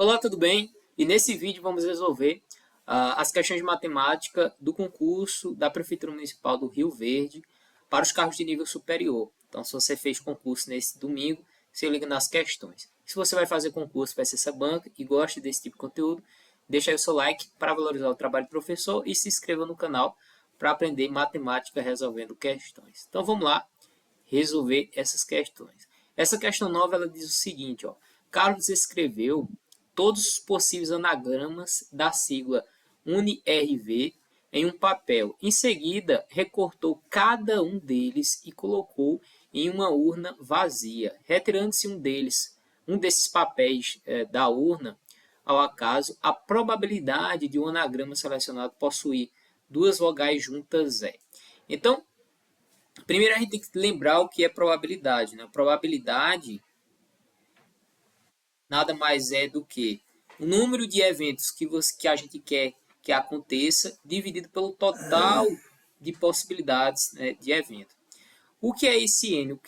Olá, tudo bem? E nesse vídeo vamos resolver as questões de matemática do concurso da Prefeitura Municipal do Rio Verde para os cargos de nível superior. Então, se você fez concurso nesse domingo, se liga nas questões. Se você vai fazer concurso para essa banca e gosta desse tipo de conteúdo, deixa aí o seu like para valorizar o trabalho do professor e se inscreva no canal para aprender matemática resolvendo questões. Então, vamos lá resolver essas questões. Essa questão nova ela diz o seguinte, ó. Carlos escreveu todos os possíveis anagramas da sigla UniRV em um papel. Em seguida, recortou cada um deles e colocou em uma urna vazia. Retirando-se um desses papéis da urna, ao acaso, a probabilidade de um anagrama selecionado possuir duas vogais juntas é. Então, primeiro a gente tem que lembrar o que é probabilidade, né? Probabilidade nada mais é do que o número de eventos que a gente quer que aconteça dividido pelo total de possibilidades, né, de evento. O que é esse N?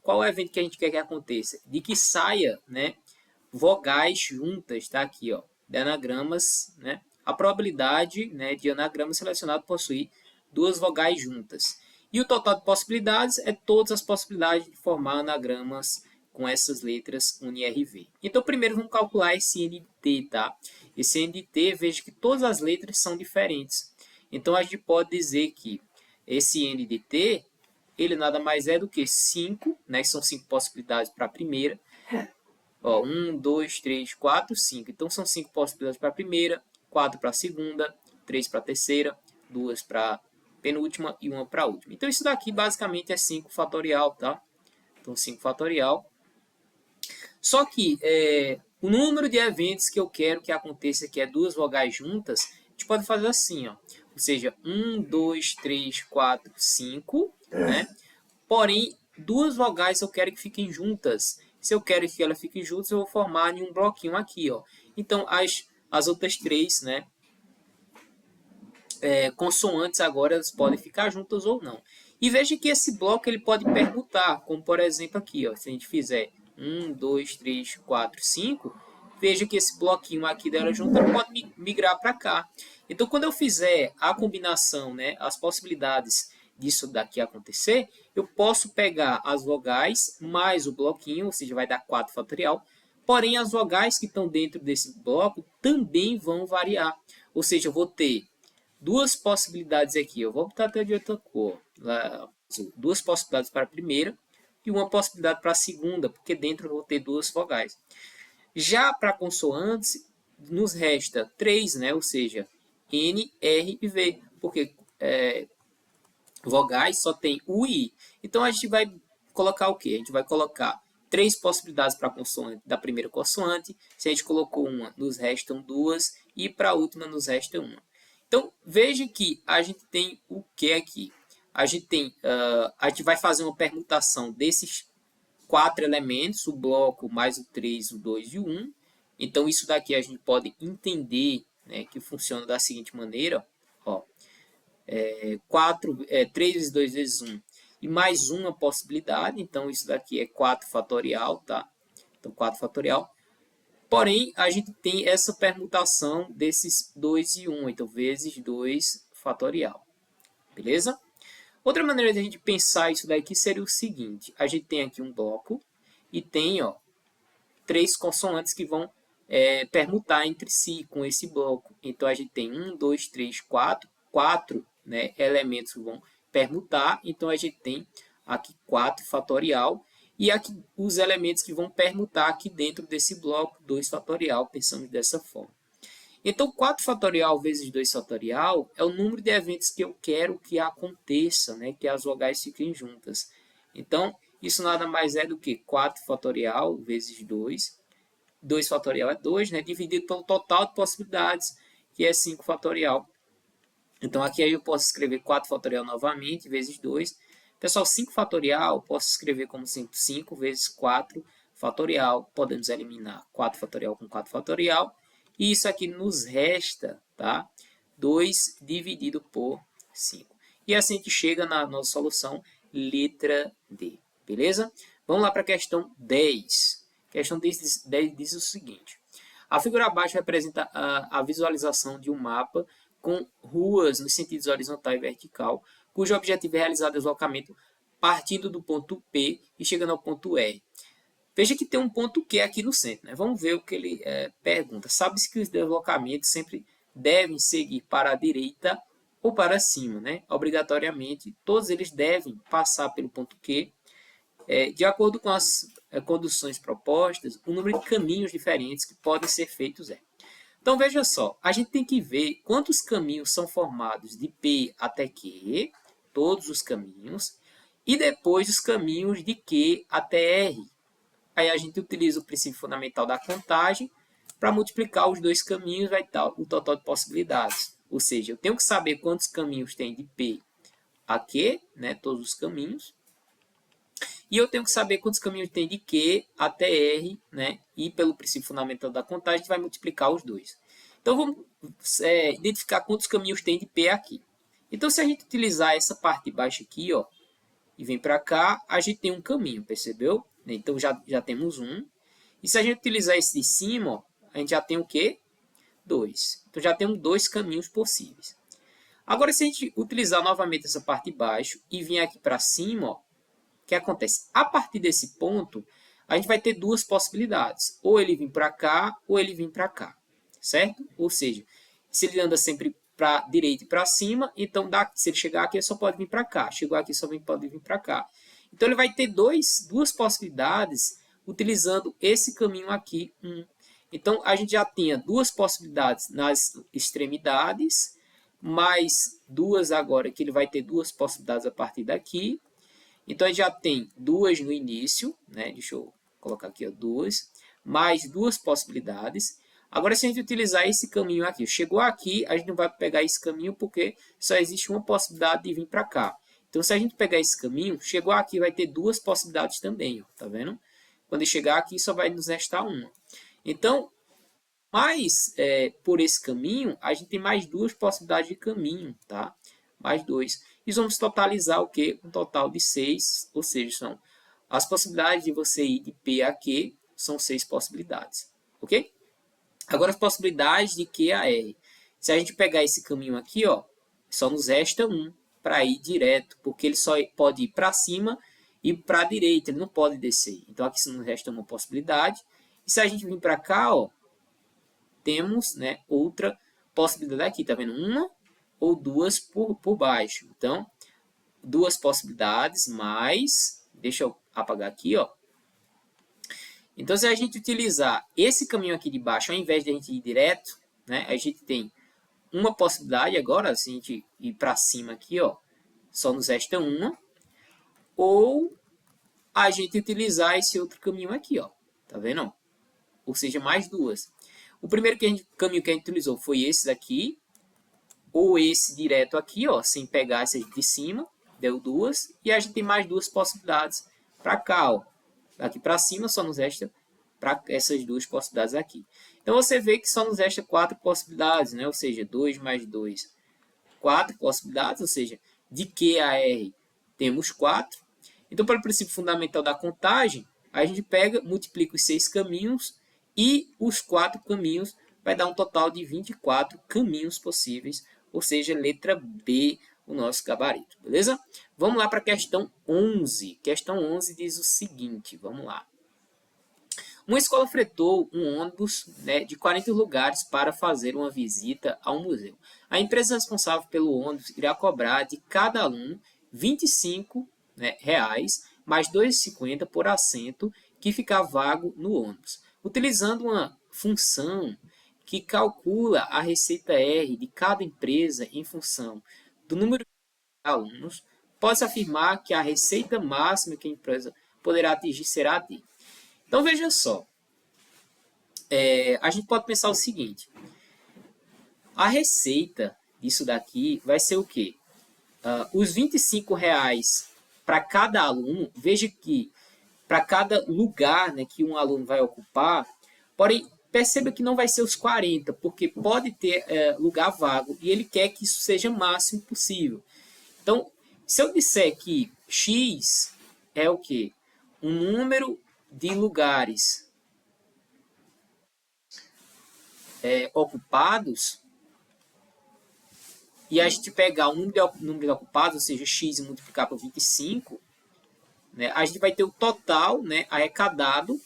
Qual é o evento que a gente quer que aconteça? De que saia, né, vogais juntas, tá aqui, ó, de anagramas, né? A probabilidade, né, de anagrama selecionado possuir duas vogais juntas. E o total de possibilidades é todas as possibilidades de formar anagramas com essas letras UniRV. Então, primeiro vamos calcular esse NT, tá? Esse NT, veja que todas as letras são diferentes. Então, a gente pode dizer que esse NDT, ele nada mais é do que 5, né? São 5 possibilidades para a primeira. Ó, 1, 2, 3, 4, 5. Então, são 5 possibilidades para a primeira, 4 para a segunda, 3 para a terceira, 2 para a penúltima e 1 para a última. Então, isso daqui basicamente é 5 fatorial, tá? Então, 5 fatorial. Só que o número de eventos que eu quero que aconteça, que é duas vogais juntas, a gente pode fazer assim, ó. Ou seja, 1, 2, 3, 4, 5, né? Porém, duas vogais eu quero que fiquem juntas. Se eu quero que elas fiquem juntas, eu vou formar em um bloquinho aqui, ó. Então, as outras três, né, consoantes agora elas podem ficar juntas ou não. E veja que esse bloco ele pode permutar, como por exemplo aqui, ó, se a gente fizer 1, 2, 3, 4, 5, veja que esse bloquinho aqui dela junta pode migrar para cá. Então, quando eu fizer a combinação, né, as possibilidades disso daqui acontecer, eu posso pegar as vogais mais o bloquinho, ou seja, vai dar 4 fatorial, porém as vogais que estão dentro desse bloco também vão variar. Ou seja, eu vou ter duas possibilidades aqui. Eu vou botar até de outra cor. Duas possibilidades para a primeira e uma possibilidade para a segunda, porque dentro eu vou ter duas vogais. Já para consoantes, nos resta 3, né? Ou seja, N, R e V, porque vogais só tem U e I. Então, a gente vai colocar o quê? A gente vai colocar 3 possibilidades para a consoante da primeira consoante. Se a gente colocou uma, nos restam 2 e para a última nos resta 1. Então, veja que a gente tem o que aqui? A gente vai fazer uma permutação desses 4 elementos, o bloco mais o 3, o 2 e o 1. Então, isso daqui a gente pode entender, né, que funciona da seguinte maneira. Ó, 3 vezes 2 vezes 1 e mais uma possibilidade. Então, isso daqui é 4 fatorial, tá? Então, 4 fatorial. Porém, a gente tem essa permutação desses 2 e 1, então vezes 2 fatorial. Beleza? Outra maneira de a gente pensar isso daqui seria o seguinte. A gente tem aqui um bloco e tem, ó, 3 consoantes que vão permutar entre si com esse bloco. Então, a gente tem 1, 2, 3, 4. 4, né, elementos que vão permutar. Então, a gente tem aqui 4 fatorial. E aqui os elementos que vão permutar aqui dentro desse bloco 2 fatorial, pensamos dessa forma. Então, 4 fatorial vezes 2 fatorial é o número de eventos que eu quero que aconteça, né, que as vogais fiquem juntas. Então, isso nada mais é do que 4 fatorial vezes 2. 2 fatorial é 2, né, dividido pelo total de possibilidades, que é 5 fatorial. Então, aqui eu posso escrever 4 fatorial novamente, vezes 2. Pessoal, 5 fatorial, posso escrever como 5 vezes 4 fatorial. Podemos eliminar 4 fatorial com 4 fatorial. E isso aqui nos resta, tá? 2 dividido por 5. E assim a gente chega na nossa solução, letra D. Beleza? Vamos lá para a questão 10. A questão 10 diz o seguinte. A figura abaixo representa a visualização de um mapa com ruas nos sentidos horizontal e vertical, cujo objetivo é realizar o deslocamento partindo do ponto P e chegando ao ponto R. Veja que tem um ponto Q aqui no centro, né? Vamos ver o que ele pergunta. Sabe-se que os deslocamentos sempre devem seguir para a direita ou para cima, né? Obrigatoriamente, todos eles devem passar pelo ponto Q. De acordo com as conduções propostas, o número de caminhos diferentes que podem ser feitos é. Então, veja só, a gente tem que ver quantos caminhos são formados de P até Q, todos os caminhos, e depois os caminhos de Q até R. Aí a gente utiliza o princípio fundamental da contagem para multiplicar os dois caminhos, vai dar o total de possibilidades. Ou seja, eu tenho que saber quantos caminhos tem de P a Q, né, todos os caminhos, e eu tenho que saber quantos caminhos tem de Q até R, né? E pelo princípio fundamental da contagem, a gente vai multiplicar os dois. Então, vamos identificar quantos caminhos tem de P aqui. Então, se a gente utilizar essa parte de baixo aqui, ó, e vem para cá, a gente tem um caminho, percebeu? Então, já temos um. E se a gente utilizar esse de cima, ó, a gente já tem o quê? 2. Então, já temos 2 caminhos possíveis. Agora, se a gente utilizar novamente essa parte de baixo e vir aqui para cima, ó, o que acontece? A partir desse ponto, a gente vai ter duas possibilidades. Ou ele vir para cá, ou ele vir para cá. Certo? Ou seja, se ele anda sempre para a direita e para cima, então se ele chegar aqui, ele só pode vir para cá. Chegou aqui, só pode vir para cá. Então, ele vai ter duas possibilidades utilizando esse caminho aqui. Então, a gente já tinha duas possibilidades nas extremidades, mais duas agora, que ele vai ter duas possibilidades a partir daqui. Então, a gente já tem duas no início, né? Deixa eu colocar aqui, ó, duas, mais duas possibilidades. Agora, se a gente utilizar esse caminho aqui, chegou aqui, a gente não vai pegar esse caminho porque só existe uma possibilidade de vir para cá. Então, se a gente pegar esse caminho, chegou aqui, vai ter duas possibilidades também, ó, tá vendo? Quando chegar aqui, só vai nos restar uma. Então, por esse caminho, a gente tem mais duas possibilidades de caminho, tá? Mais dois. E vamos totalizar o quê? Um total de 6, ou seja, são as possibilidades de você ir de P a Q, são 6 possibilidades, ok? Agora as possibilidades de Q a R. Se a gente pegar esse caminho aqui, ó, só nos resta um para ir direto, porque ele só pode ir para cima e para a direita, ele não pode descer. Então aqui só nos resta uma possibilidade. E se a gente vir para cá, ó, temos, né, outra possibilidade aqui, tá vendo? Uma ou duas por baixo. Então, duas possibilidades, mais... Deixa eu apagar aqui, ó. Então, se a gente utilizar esse caminho aqui de baixo, ao invés de a gente ir direto, né, a gente tem uma possibilidade agora, se a gente ir para cima aqui, ó, só nos resta uma. Ou a gente utilizar esse outro caminho aqui, ó. Tá vendo? Ou seja, mais duas. O primeiro caminho que a gente utilizou foi esse daqui, ou esse direto aqui, ó, sem pegar esse de cima, deu duas, e a gente tem mais duas possibilidades para cá, ó. Aqui para cima só nos resta para essas duas possibilidades aqui. Então você vê que só nos resta 4 possibilidades, né? Ou seja, 2 mais 2, 4 possibilidades, ou seja, de Q a R temos 4. Então, pelo princípio fundamental da contagem, a gente pega, multiplica os 6 caminhos e os 4 caminhos vai dar um total de 24 caminhos possíveis, ou seja, letra B, o nosso gabarito, beleza? Vamos lá para a questão 11. Questão 11 diz o seguinte, vamos lá. Uma escola fretou um ônibus, né, de 40 lugares para fazer uma visita a um museu. A empresa responsável pelo ônibus irá cobrar de cada aluno R$ 25, né, reais, mais R$ 2,50 por assento que ficar vago no ônibus. Utilizando uma função que calcula a receita R de cada empresa em função do número de alunos, pode-se afirmar que a receita máxima que a empresa poderá atingir será de. Então, veja só, a gente pode pensar o seguinte, a receita disso daqui vai ser o quê? Os R$ 25,00 para cada aluno, veja que para cada lugar, né, que um aluno vai ocupar, porém, perceba que não vai ser os 40, porque pode ter lugar vago e ele quer que isso seja o máximo possível. Então, se eu disser que X é o quê? Um número de lugares ocupados, e a gente pegar o número de ocupados, ou seja, x e multiplicar por 25, né, a gente vai ter o total, né, arrecadado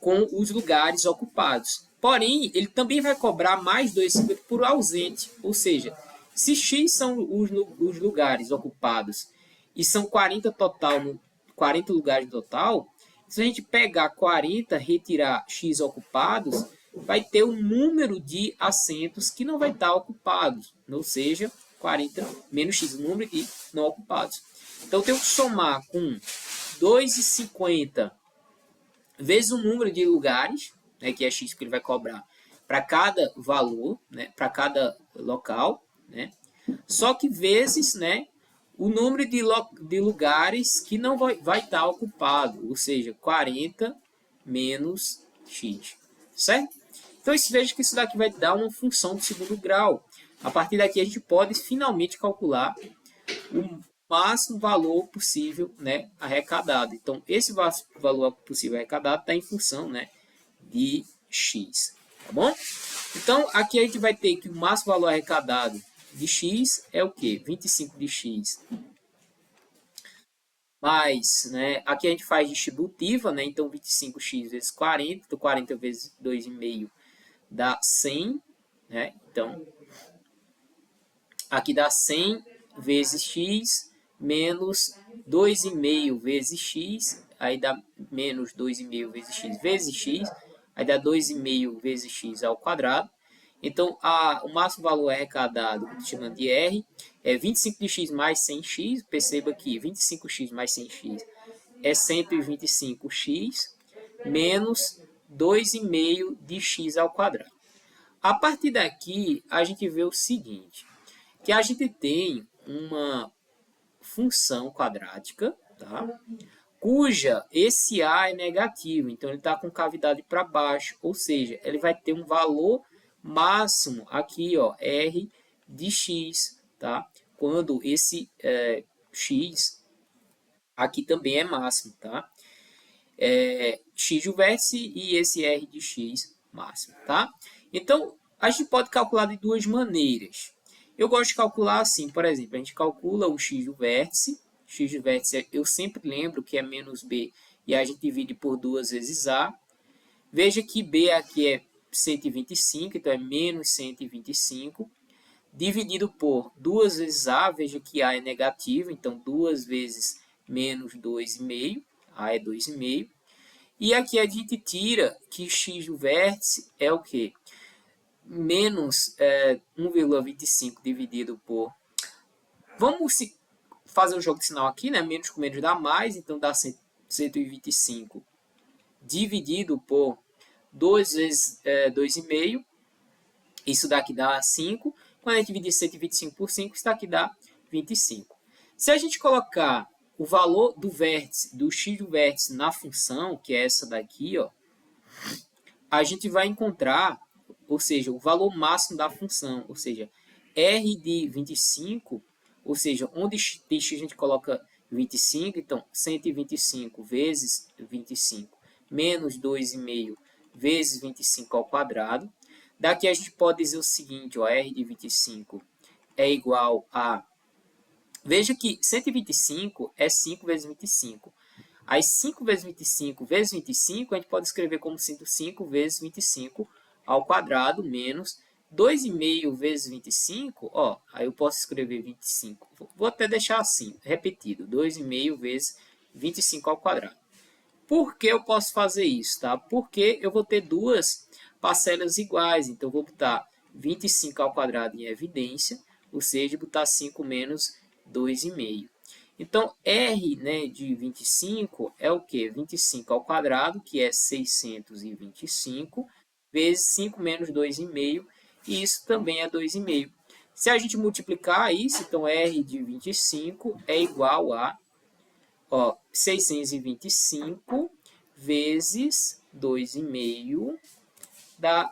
com os lugares ocupados. Porém, ele também vai cobrar mais 2,50 por ausente, ou seja, se x são os lugares ocupados e são 40 total, 40 lugares total, se a gente pegar 40, retirar x ocupados, vai ter o número de assentos que não vai estar ocupados, ou seja, 40 menos x, o número de não ocupados. Então, eu tenho que somar com 2,50 vezes o número de lugares, né, que é x que ele vai cobrar para cada valor, né, para cada local, né, só que vezes, né, o número de lugares que não vai estar ocupado, ou seja, 40 menos x, certo? Então, veja que isso daqui vai dar uma função de segundo grau. A partir daqui, a gente pode finalmente calcular o máximo valor possível, né, arrecadado. Então, esse valor possível arrecadado está em função, né, de x, tá bom? Então, aqui a gente vai ter que o máximo valor arrecadado de x é o quê? 25 de x. Mas, né, aqui a gente faz distributiva, né, então 25x vezes 40, então 40 vezes 2,5 dá 100, né, então aqui dá 100 vezes x menos 2,5 vezes x, aí dá menos 2,5 vezes x, aí dá 2,5 vezes x ao quadrado. Então, o máximo valor arrecadado, que chamamos de R, é 25 de x mais 100x. Perceba que 25x mais 100x é 125x menos 2,5 de x ao quadrado. A partir daqui, a gente vê o seguinte, que a gente tem uma função quadrática, tá? Cuja esse A é negativo, então ele está com cavidade para baixo, ou seja, ele vai ter um valor máximo aqui, ó, R de x, tá? Quando esse x aqui também é máximo, tá? X o vértice e esse R de x máximo, tá? Então, a gente pode calcular de duas maneiras. Eu gosto de calcular assim, por exemplo, a gente calcula o x do vértice. X do vértice eu sempre lembro que é menos b e a gente divide por 2 vezes a. Veja que b aqui é 125, então é menos 125. Dividido por 2 vezes a, veja que a é negativo, então 2 vezes menos 2,5, a é 2,5. E aqui a gente tira que x do vértice é o quê? Menos 1,25 dividido por... Vamos fazer um jogo de sinal aqui, né? Menos com menos dá mais, então dá 125 dividido por 2 vezes 2,5. Isso daqui dá 5. Quando a gente dividir 125 por 5, isso daqui dá 25. Se a gente colocar o valor do vértice, do x do vértice na função, que é essa daqui, ó, a gente vai encontrar, ou seja, o valor máximo da função, ou seja, R de 25, ou seja, onde x a gente coloca 25, então 125 vezes 25 menos 2,5 vezes 25 ao quadrado. Daqui a gente pode dizer o seguinte, ó, R de 25 é igual a... Veja que 125 é 5 vezes 25. Aí 5 vezes 25 vezes 25, a gente pode escrever como sendo 5 vezes 25 ao quadrado, menos 2,5 vezes 25, ó, aí eu posso escrever 25. Vou até deixar assim, repetido, 2,5 vezes 25 ao quadrado. Por que eu posso fazer isso, tá? Porque eu vou ter duas parcelas iguais, então eu vou botar 25 ao quadrado em evidência, ou seja, botar 5 menos 2,5. Então, R, né, de 25 é o quê? 25 ao quadrado, que é 625, vezes 5 menos 2,5, e isso também é 2,5. Se a gente multiplicar isso, então R de 25 é igual a 625 vezes 2,5 dá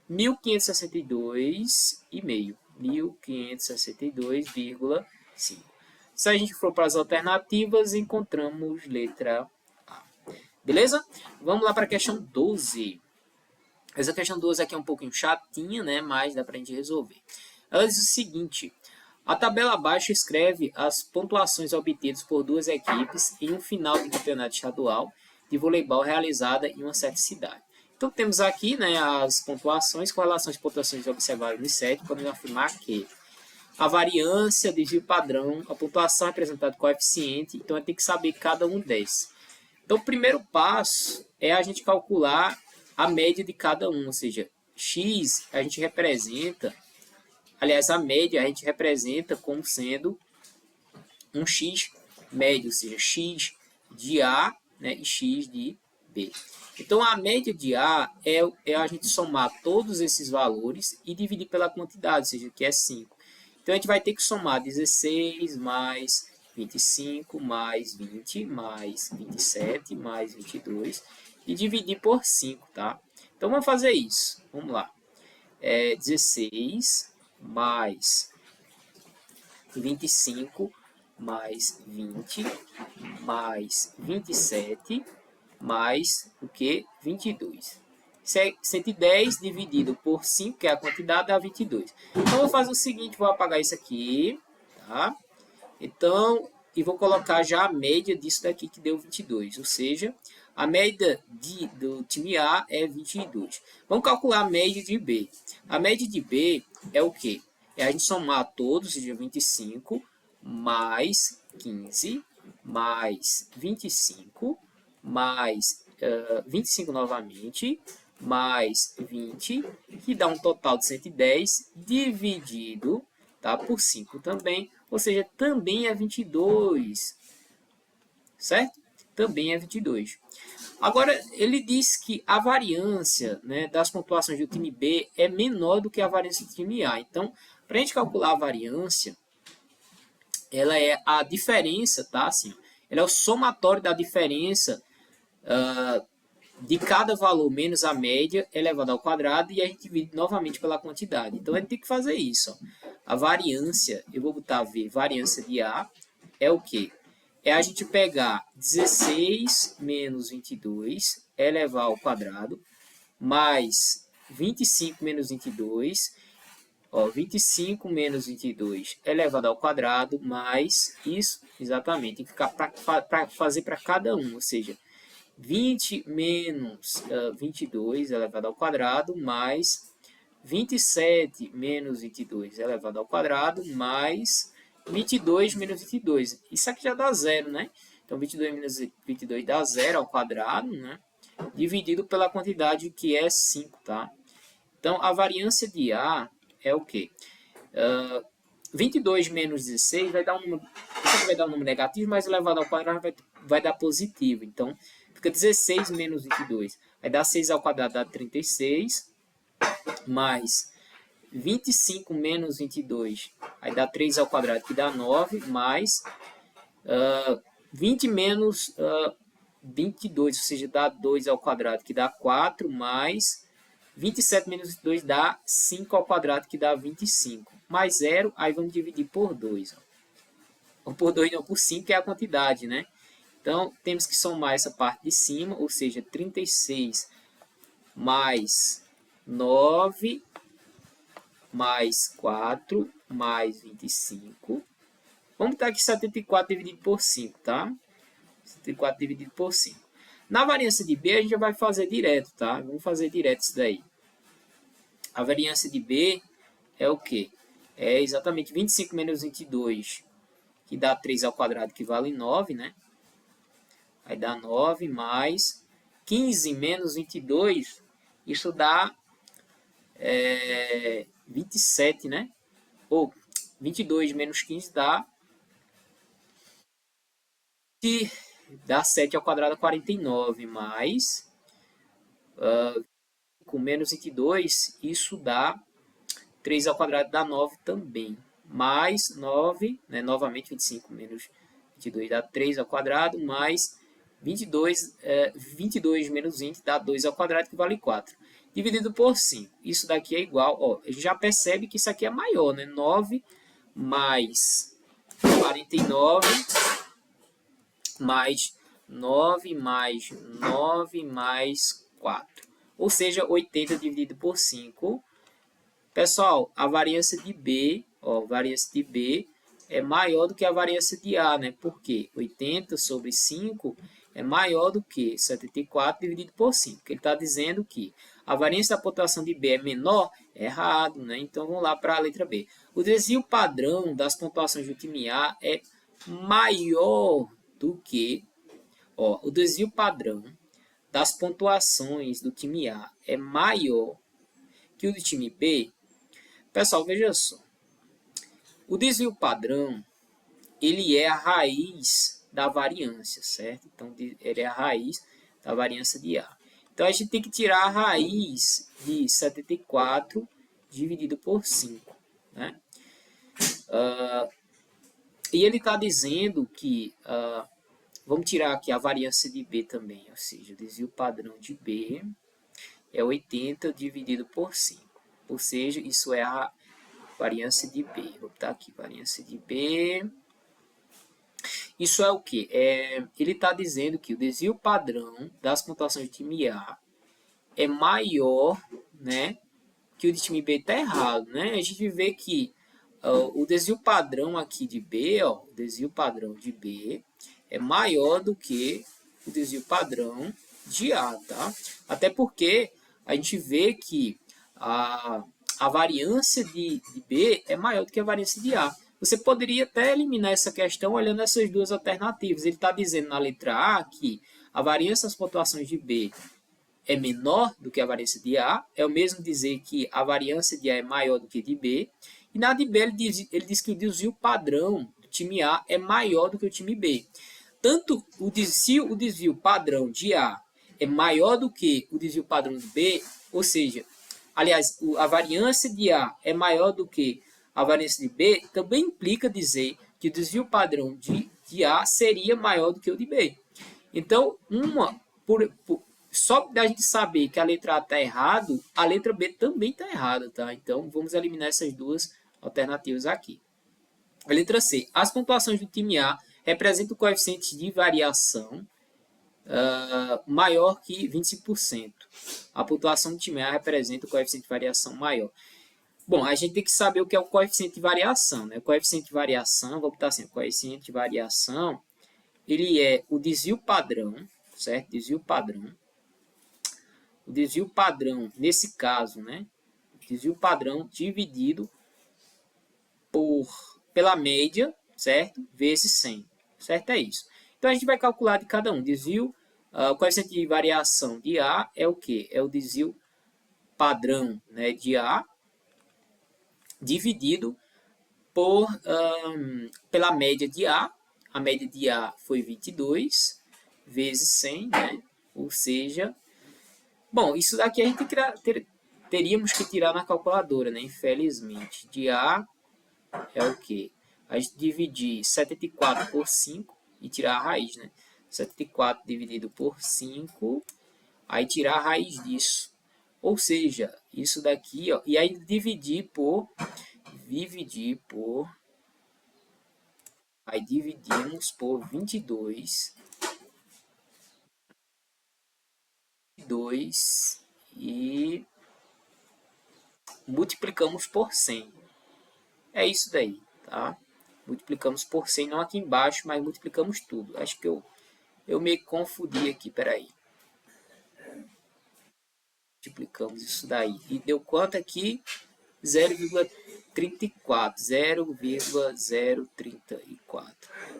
1.562,5. 1.562,5. Se a gente for para as alternativas, encontramos letra A. Beleza? Vamos lá para a questão 12. Essa questão 12 aqui é um pouquinho chatinha, né? Mas dá para a gente resolver. Ela diz o seguinte: a tabela abaixo escreve as pontuações obtidas por duas equipes em um final de campeonato estadual de voleibol realizada em uma certa cidade. Então temos aqui, né, as pontuações com relação às pontuações observadas no set, podemos afirmar que a variância, desvio padrão, a pontuação é representada com coeficiente, então a gente tem que saber cada um desses. Então o primeiro passo é a gente calcular a média de cada um, ou seja, x a gente representa, aliás, a média a gente representa como sendo um x médio, ou seja, x de A, né, e x de B. Então, a média de A é a gente somar todos esses valores e dividir pela quantidade, ou seja, que é 5. Então, a gente vai ter que somar 16 mais 25 mais 20 mais 27 mais 22 e dividir por 5, tá? Então, vamos fazer isso. Vamos lá. 16 mais 25 mais 20 mais 27 mais o que? 22. 110 dividido por 5, que é a quantidade, dá 22. Então, eu vou fazer o seguinte, vou apagar isso aqui, tá? Então, e vou colocar já a média disso daqui, que deu 22. Ou seja, a média do time A é 22. Vamos calcular a média de B. A média de B é o quê? É a gente somar todos, ou seja, 25 mais 15 mais 25 mais 25 novamente, mais 20, que dá um total de 110, dividido, tá, por 5 também, ou seja, também é 22, certo? Também é 22. Agora, ele diz que a variância, né, das pontuações do time B é menor do que a variância do time A. Então, para a gente calcular a variância, ela é a diferença, tá? Assim, ela é o somatório da diferença de cada valor menos a média elevado ao quadrado e a gente divide novamente pela quantidade. Então, a gente tem que fazer isso. Ó. A variância, eu vou botar V, variância de A, é o quê? É a gente pegar 16 menos 22 elevar ao quadrado, mais 25 menos 22, ó, 25 menos 22 elevado ao quadrado, mais isso, exatamente, tem que ficar para fazer para cada um, ou seja, 20 menos 22 elevado ao quadrado, mais 27 menos 22 elevado ao quadrado, mais 22 menos 22. Isso aqui já dá zero, né? Então, 22 menos 22 dá zero ao quadrado, né? Dividido pela quantidade que é 5, tá? Então, a variância de A é o quê? 22 menos 16 vai dar um número, vai dar um número negativo, mas elevado ao quadrado vai dar positivo. Então, fica 16 menos 22. Vai dar 6 ao quadrado, dá 36, mais 25 menos 22, aí dá 3 ao quadrado, que dá 9, mais 20 menos 22, ou seja, dá 2 ao quadrado, que dá 4, mais 27 menos 22 dá 5 ao quadrado, que dá 25. Mais 0, aí vamos dividir por 2. Ou por 2 não, por 5, que é a quantidade, né? Então, temos que somar essa parte de cima, ou seja, 36 mais 9 mais 4 mais 25. Vamos botar aqui 74 dividido por 5, tá? 74 dividido por 5. Na variância de B, a gente já vai fazer direto, tá? Vamos fazer direto isso daí. A variância de B é o quê? É exatamente 25 menos 22, que dá 3 ao quadrado, que vale 9, né? Aí dá 9 mais 15 menos 22, isso dá 27, né? Ou 22 menos 15 dá 7 ao quadrado, 49, mais com menos 22, isso dá 3 ao quadrado, dá 9 também. Mais 9, né, novamente 25 menos 22 dá 3 ao quadrado, mais 22 menos 20 dá 2 ao quadrado, que vale 4. Dividido por 5. Isso daqui é igual, ó, a gente já percebe que isso aqui é maior, né? 9 mais 49 mais 9 mais 9 mais 4. ou seja, 80 dividido por 5. Pessoal, a variância de B, ó, variância de B é maior do que a variância de A, né? Por quê? 80 sobre 5 é maior do que 74 dividido por 5. Ele está dizendo que a variância da pontuação de B é menor? É errado, né? Então, vamos lá para a letra B. O desvio padrão das pontuações do time A é maior do que... Ó, o desvio padrão das pontuações do time A é maior que o do time B. Pessoal, veja só. O desvio padrão, ele é a raiz da variância, certo? Então, ele é a raiz da variância de A. Então, a gente tem que tirar a raiz de 74 dividido por 5, né? E ele está dizendo que... vamos tirar aqui a variância de B também, ou seja, o desvio padrão de B é 80 dividido por 5. Ou seja, isso é a variância de B. Vou botar aqui, variância de B. Isso é o quê? Ele está dizendo que o desvio padrão das pontuações do time A é maior, né, que o de time B. Está errado, né? A gente vê que o desvio padrão aqui de B, ó, o desvio padrão de B é maior do que o desvio padrão de A, tá? Até porque a gente vê que a variância de B é maior do que a variância de A. Você poderia até eliminar essa questão olhando essas duas alternativas. Ele está dizendo na letra A que a variância das pontuações de B é menor do que a variância de A. É o mesmo dizer que a variância de A é maior do que de B. E na de B ele diz que o desvio padrão do time A é maior do que o time B. Tanto se o desvio padrão de A é maior do que o desvio padrão de B, ou seja, aliás, a variância de A é maior do que a variância de B, também implica dizer que o desvio padrão de A seria maior do que o de B. Então, só da gente saber que a letra A está errada, a letra B também está errada, tá? Então, vamos eliminar essas duas alternativas aqui. A letra C. As pontuações do time A representam coeficientes de variação maior que 25%. A pontuação do time A representa o coeficiente de variação maior. Bom, a gente tem que saber o que é o coeficiente de variação, né? O coeficiente de variação, vou botar assim, o coeficiente de variação, ele é o desvio padrão, certo? Desvio padrão. O desvio padrão, nesse caso, né? Desvio padrão dividido pela média, certo? Vezes 100, certo? É isso. Então, a gente vai calcular de cada um. Desvio, o coeficiente de variação de A é o quê? É o desvio padrão, né, de A, dividido pela média de A. A média de A foi 22 vezes 100, né? Ou seja, bom, isso daqui a gente teríamos que tirar na calculadora, né? Infelizmente, de A é o quê? A gente dividir 74 por 5 e tirar a raiz, né? 74 dividido por 5, aí tirar a raiz disso. Ou seja, isso daqui, ó, e aí dividir por, aí dividimos por 22 e multiplicamos por 100. É isso daí, tá? Multiplicamos por 100, não aqui embaixo, mas multiplicamos tudo. Acho que eu me confundi aqui, peraí. Multiplicamos isso daí. E deu quanto aqui? 0,34. 0,034.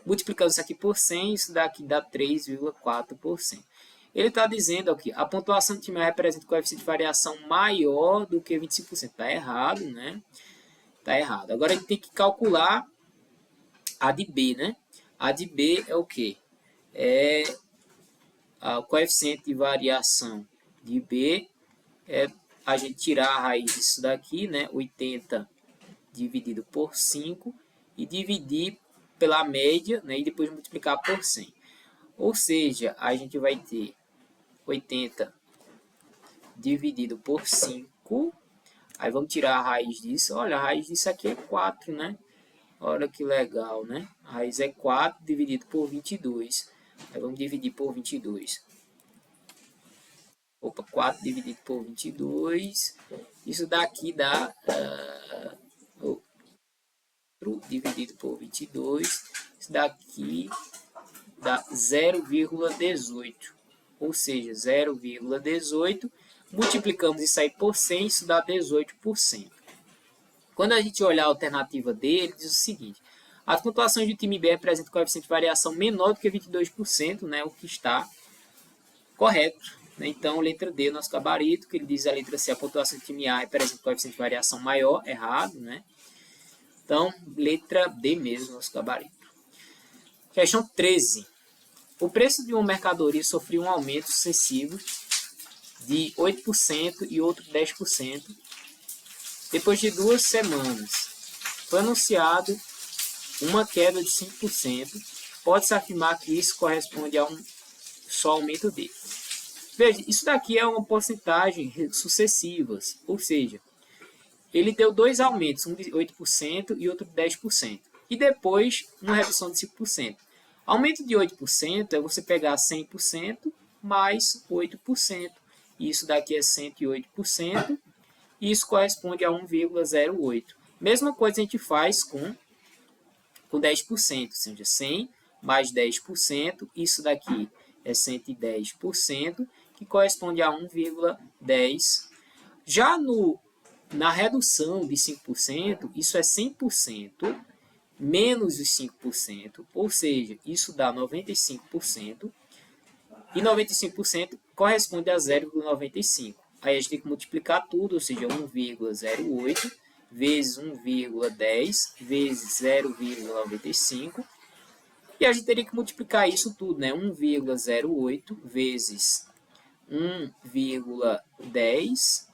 Multiplicando isso aqui por 100, isso daqui dá 3,4%. Ele está dizendo aqui, a pontuação do time A representa um coeficiente de variação maior do que 25%. Está errado, né? Está errado. Agora a gente tem que calcular a de B, né? A de B é o quê? É o coeficiente de variação de B, a gente tirar a raiz disso daqui, né? 80 dividido por 5 e dividir pela média, né? E depois multiplicar por 100. Ou seja, a gente vai ter 80 dividido por 5. Aí vamos tirar a raiz disso. Olha, a raiz disso aqui é 4, né? Olha que legal, né? A raiz é 4 dividido por 22. Aí vamos dividir por 22. Opa, 4 dividido por 22. Isso daqui dá... dividido por 22. Isso daqui dá 0,18. Ou seja, 0,18. Multiplicamos isso aí por 100, isso dá 18%. Quando a gente olhar a alternativa dele, diz o seguinte: as pontuações do time B apresentam coeficiente de variação menor do que 22%, né, o que está correto. Né? Então, letra D, nosso gabarito, que ele diz a letra C, a pontuação do time A apresenta coeficiente de variação maior, errado, né? Então, letra D mesmo, nosso gabarito. Questão 13. O preço de uma mercadoria sofreu um aumento sucessivo de 8% e outro 10%. Depois de 2 semanas, foi anunciado uma queda de 5%. Pode-se afirmar que isso corresponde a um só aumento dele. Veja, isso daqui é uma porcentagem sucessivas, ou seja, ele deu 2 aumentos, um de 8% e outro de 10%. E depois, uma redução de 5%. Aumento de 8% é você pegar 100% mais 8%. Isso daqui é 108%. E isso corresponde a 1,08. Mesma coisa a gente faz com 10%. Ou seja, 100 mais 10%. Isso daqui é 110%, que corresponde a 1,10. Já na redução de 5%, isso é 100% menos os 5%, ou seja, isso dá 95%, e 95% corresponde a 0,95. Aí a gente tem que multiplicar tudo, ou seja, 1,08 vezes 1,10 vezes 0,95, e a gente teria que multiplicar isso tudo, né? 1,08 vezes 1,10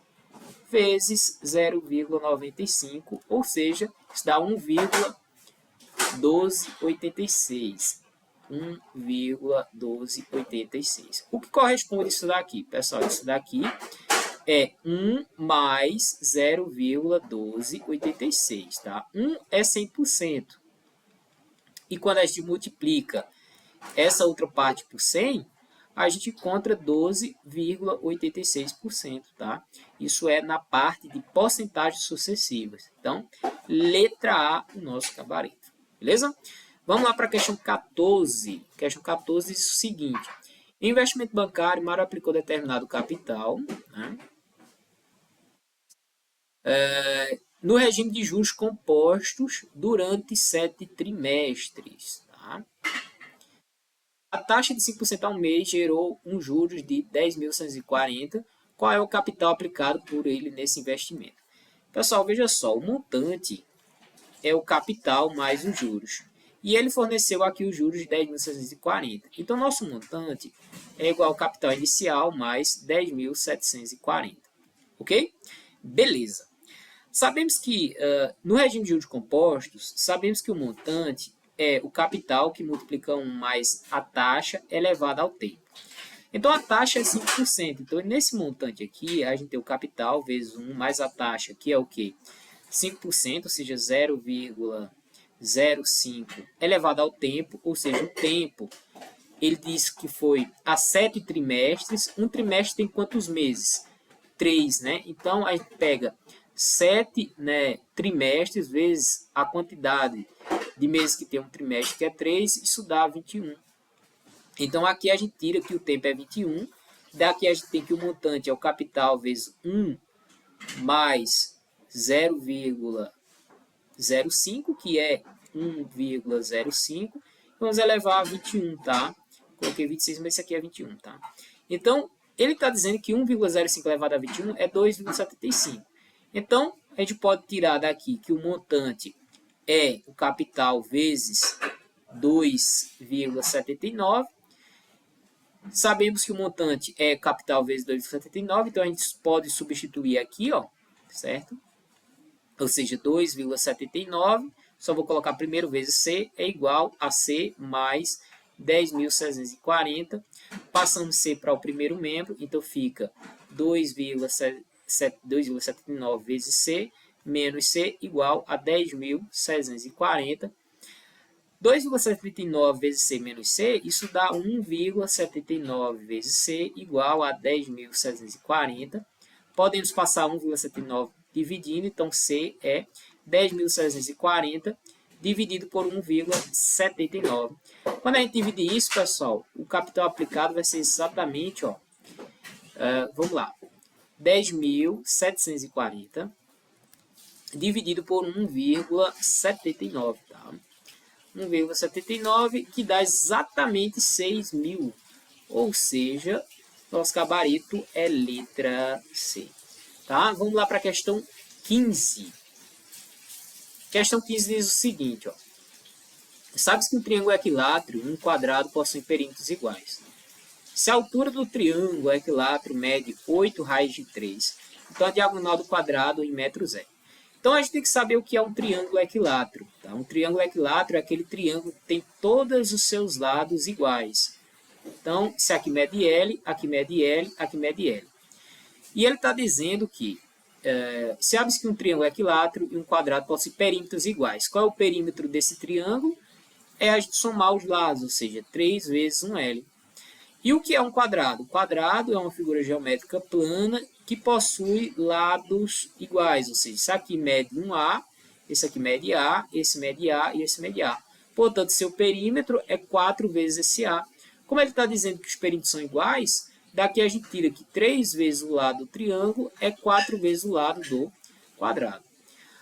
vezes 0,95, ou seja, isso dá 1,1286. 1,1286. O que corresponde a isso daqui? Pessoal, isso daqui é 1 mais 0,1286, tá? 1 é 100%. E quando a gente multiplica essa outra parte por 100, a gente encontra 12,86%, tá? Isso é na parte de porcentagens sucessivas. Então, letra A, o nosso gabarito. Beleza? Vamos lá para a questão 14. Questão 14 diz o seguinte: em investimento bancário, Mário aplicou determinado capital, né, no regime de juros compostos durante 7 trimestres. Tá? A taxa de 5% ao mês gerou um juros de 10.140. Qual é o capital aplicado por ele nesse investimento? Pessoal, veja só, o montante é o capital mais os juros. E ele forneceu aqui os juros de 10.640. Então, nosso montante é igual ao capital inicial mais 10.740. Ok? Beleza. Sabemos que, no regime de juros compostos, sabemos que o montante é o capital que multiplica 1 mais a taxa elevada ao tempo. Então, a taxa é 5%. Então, nesse montante aqui, a gente tem o capital vezes 1 mais a taxa, que é o quê? 5%, ou seja, 0,05 elevado ao tempo, ou seja, o tempo, ele diz que foi a 7 trimestres. Um trimestre tem quantos meses? 3, né? Então, a gente pega 7, né, trimestres vezes a quantidade de meses que tem um trimestre, que é 3, isso dá 21. Então, aqui a gente tira que o tempo é 21. Daqui a gente tem que o montante é o capital vezes 1 mais 0,05, que é 1,05. Vamos elevar a 21, tá? Coloquei 26, mas esse aqui é 21, tá? Então, ele está dizendo que 1,05 elevado a 21 é 2,75. Então, a gente pode tirar daqui que o montante é o capital vezes 2,79. Sabemos que o montante é capital vezes 2,79, então a gente pode substituir aqui, ó, certo? Ou seja, 2,79, só vou colocar primeiro vezes C, é igual a C mais 10.640. Passando C para o primeiro membro, então fica 2,79 vezes C menos C igual a 10.640. 2,79 vezes C menos C, isso dá 1,79 vezes C igual a 10.740. Podemos passar 1,79 dividindo, então C é 10.740 dividido por 1,79. Quando a gente dividir isso, pessoal, o capital aplicado vai ser exatamente, ó, vamos lá, 10.740 dividido por 1,79, tá? 1,79 que dá exatamente 6.000, ou seja, nosso gabarito é letra C, tá? Vamos lá para a questão 15. Questão 15 diz o seguinte, ó. Sabes que um triângulo equilátero e um quadrado possuem perímetros iguais. Se a altura do triângulo equilátero mede 8 raios de 3, então a diagonal do quadrado em metros é. Então a gente tem que saber o que é um triângulo equilátero. Tá? Um triângulo equilátero é aquele triângulo que tem todos os seus lados iguais. Então, se aqui mede L, aqui mede L, aqui mede L. E ele está dizendo que sabe-se que um triângulo equilátero e um quadrado possuem perímetros iguais. Qual é o perímetro desse triângulo? É a gente somar os lados, ou seja, 3 vezes um L. E o que é um quadrado? O quadrado é uma figura geométrica plana que possui lados iguais, ou seja, isso aqui mede um A, esse aqui mede A, esse mede A e esse mede A. Portanto, seu perímetro é 4 vezes esse A. Como ele está dizendo que os perímetros são iguais, daqui a gente tira que 3 vezes o lado do triângulo é 4 vezes o lado do quadrado.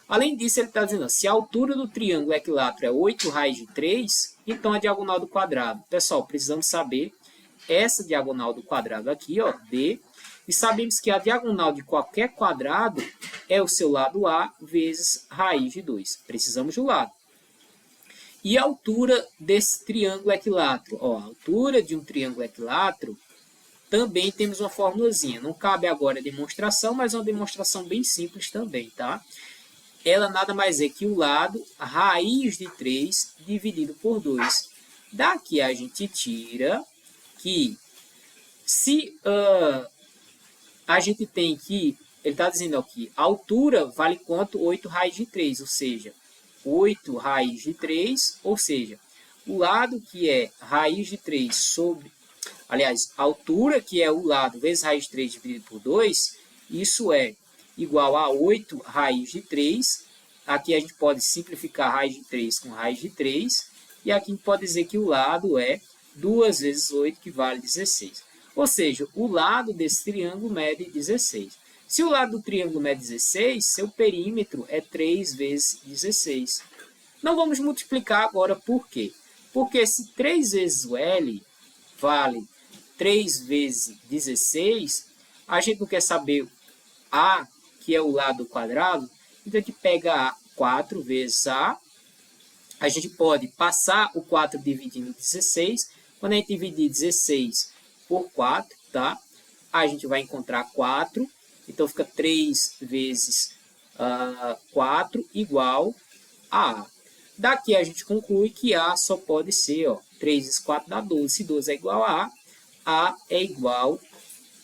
Além disso, ele está dizendo, se a altura do triângulo equilátero é 8 raios de 3, então a diagonal do quadrado. Pessoal, precisamos saber essa diagonal do quadrado aqui, ó, D, e sabemos que a diagonal de qualquer quadrado é o seu lado A vezes raiz de 2. Precisamos do lado. E a altura desse triângulo equilátero? Ó, a altura de um triângulo equilátero, também temos uma formulazinha. Não cabe agora a demonstração, mas é uma demonstração bem simples também, tá? Ela nada mais é que o lado raiz de 3 dividido por 2. Daqui a gente tira que se a gente tem que, ele está dizendo aqui, a altura vale quanto? 8 raiz de 3, ou seja, 8 raiz de 3, ou seja, o lado que é raiz de 3 sobre, aliás, a altura que é o lado vezes raiz de 3 dividido por 2, isso é igual a 8 raiz de 3, aqui a gente pode simplificar raiz de 3 com raiz de 3, e aqui a gente pode dizer que o lado é 2 vezes 8, que vale 16. Ou seja, o lado desse triângulo mede 16. Se o lado do triângulo mede 16, seu perímetro é 3 vezes 16. Não vamos multiplicar agora por quê? Porque se 3 vezes o L vale 3 vezes 16, a gente não quer saber A, que é o lado quadrado, então a gente pega A 4 vezes A. A gente pode passar o 4 dividindo 16. Quando a gente dividir 16 por 4, tá? A gente vai encontrar 4. Então, fica 3 vezes 4 igual a A. Daqui a gente conclui que A só pode ser, ó, 3 vezes 4 dá 12. Se 12 é igual a A é igual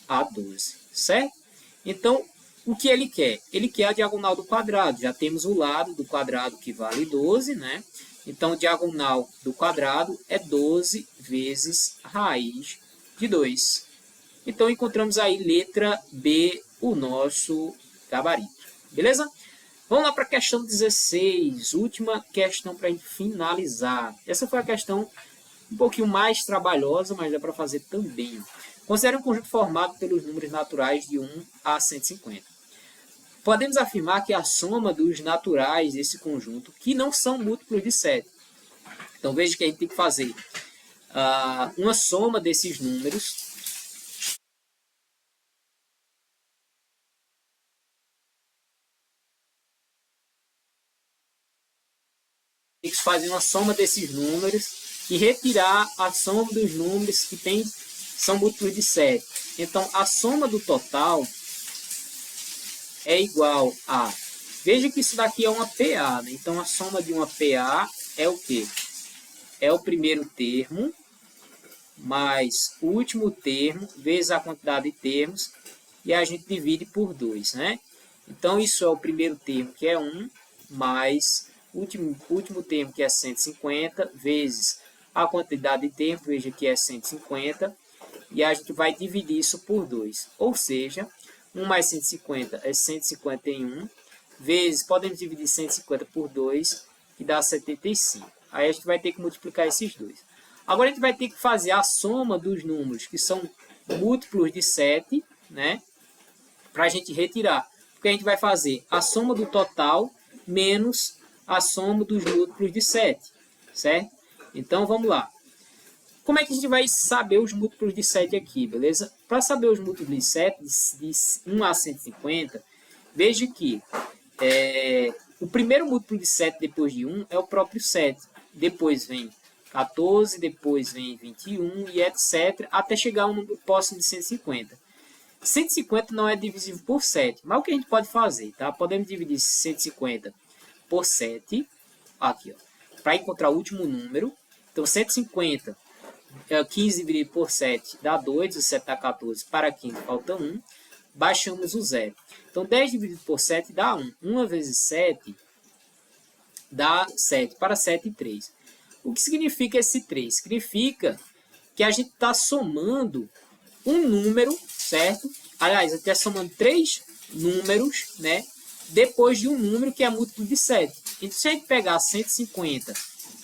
a 12, certo? Então, o que ele quer? Ele quer a diagonal do quadrado. Já temos o lado do quadrado que vale 12, né? Então, diagonal do quadrado é 12 vezes raiz de 2. Então, encontramos aí letra B, o nosso gabarito. Beleza? Vamos lá para a questão 16, última questão para a gente finalizar. Essa foi a questão um pouquinho mais trabalhosa, mas dá para fazer também. Considere um conjunto formado pelos números naturais de 1 a 150. Podemos afirmar que a soma dos naturais desse conjunto, que não são múltiplos de 7. Então, veja que a gente tem que fazer uma soma desses números. Tem que fazer uma soma desses números e retirar a soma dos números que são múltiplos de 7. Então, a soma do total é igual a... Veja que isso daqui é uma PA, né? Então, a soma de uma PA é o quê? É o primeiro termo mais o último termo vezes a quantidade de termos e a gente divide por 2, né? Então, isso é o primeiro termo, que é 1, mais último termo, que é 150, vezes a quantidade de tempo, veja que é 150, e a gente vai dividir isso por 2. Ou seja, 1 mais 150 é 151, vezes, podemos dividir 150 por 2, que dá 75. Aí a gente vai ter que multiplicar esses dois. Agora a gente vai ter que fazer a soma dos números que são múltiplos de 7, né? Para a gente retirar. Porque a gente vai fazer a soma do total menos a soma dos múltiplos de 7, certo? Então, vamos lá. Como é que a gente vai saber os múltiplos de 7 aqui, beleza? Para saber os múltiplos de 7, de 1 a 150, veja que o primeiro múltiplo de 7 depois de 1 é o próprio 7. Depois vem 14, depois vem 21 e etc. Até chegar a um número próximo de 150. 150 não é divisível por 7, mas o que a gente pode fazer? Tá? Podemos dividir 150 por 7, aqui, para encontrar o último número. Então, 150, 15 dividido por 7 dá 2, o 7 dá 14, para 15 falta 1, baixamos o 0. Então, 10 dividido por 7 dá 1. 1 vezes 7 dá 7, para 7, 3. O que significa esse 3? Significa que a gente está somando um número, certo? Aliás, a gente está somando 3 números, né? Depois de um número que é múltiplo de 7. Então, se a gente pegar 150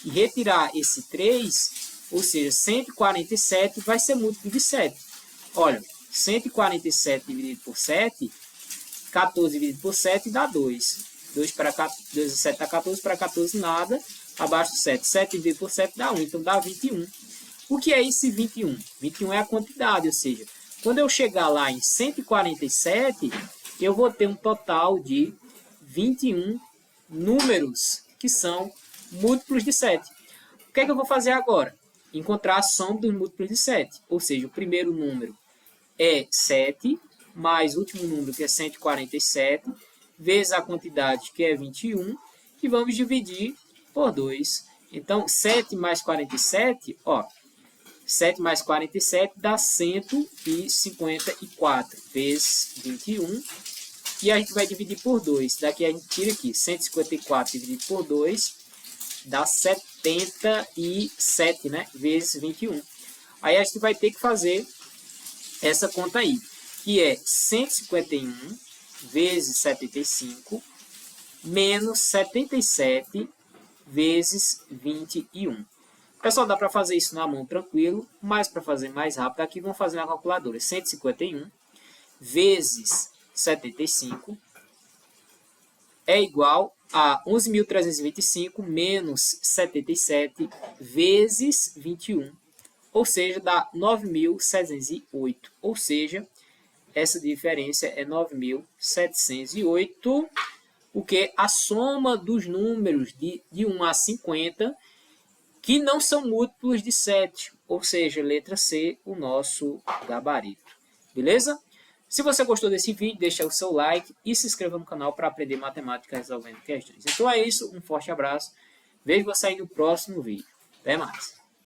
e retirar esse 3, ou seja, 147 vai ser múltiplo de 7. Olha, 147 dividido por 7, 14 dividido por 7 dá 2. 2 para 2 e 7 dá 14, para 14 nada, abaixo do 7. 7 dividido por 7 dá 1, então dá 21. O que é esse 21? 21 é a quantidade, ou seja, quando eu chegar lá em 147, eu vou ter um total de 21 números que são múltiplos de 7. O que é que eu vou fazer agora? Encontrar a soma dos múltiplos de 7. Ou seja, o primeiro número é 7, mais o último número, que é 147, vezes a quantidade, que é 21, e vamos dividir por 2. Então, 7 mais 47, 7 mais 47 dá 154 vezes 21. E a gente vai dividir por 2. Daqui a gente tira aqui. 154 dividido por 2 dá 77, né? Vezes 21. Aí a gente vai ter que fazer essa conta aí. Que é 151 vezes 75 menos 77 vezes 21. Pessoal, dá para fazer isso na mão tranquilo, mas para fazer mais rápido, aqui vamos fazer na calculadora. 151 vezes 75 é igual a 11.325 menos 77 vezes 21, ou seja, dá 9.708, ou seja, essa diferença é 9.708, o que é a soma dos números de 1 a 50, que não são múltiplos de 7, ou seja, letra C, o nosso gabarito. Beleza? Se você gostou desse vídeo, deixa o seu like e se inscreva no canal para aprender matemática resolvendo questões. Então é isso, um forte abraço, vejo você aí no próximo vídeo. Até mais!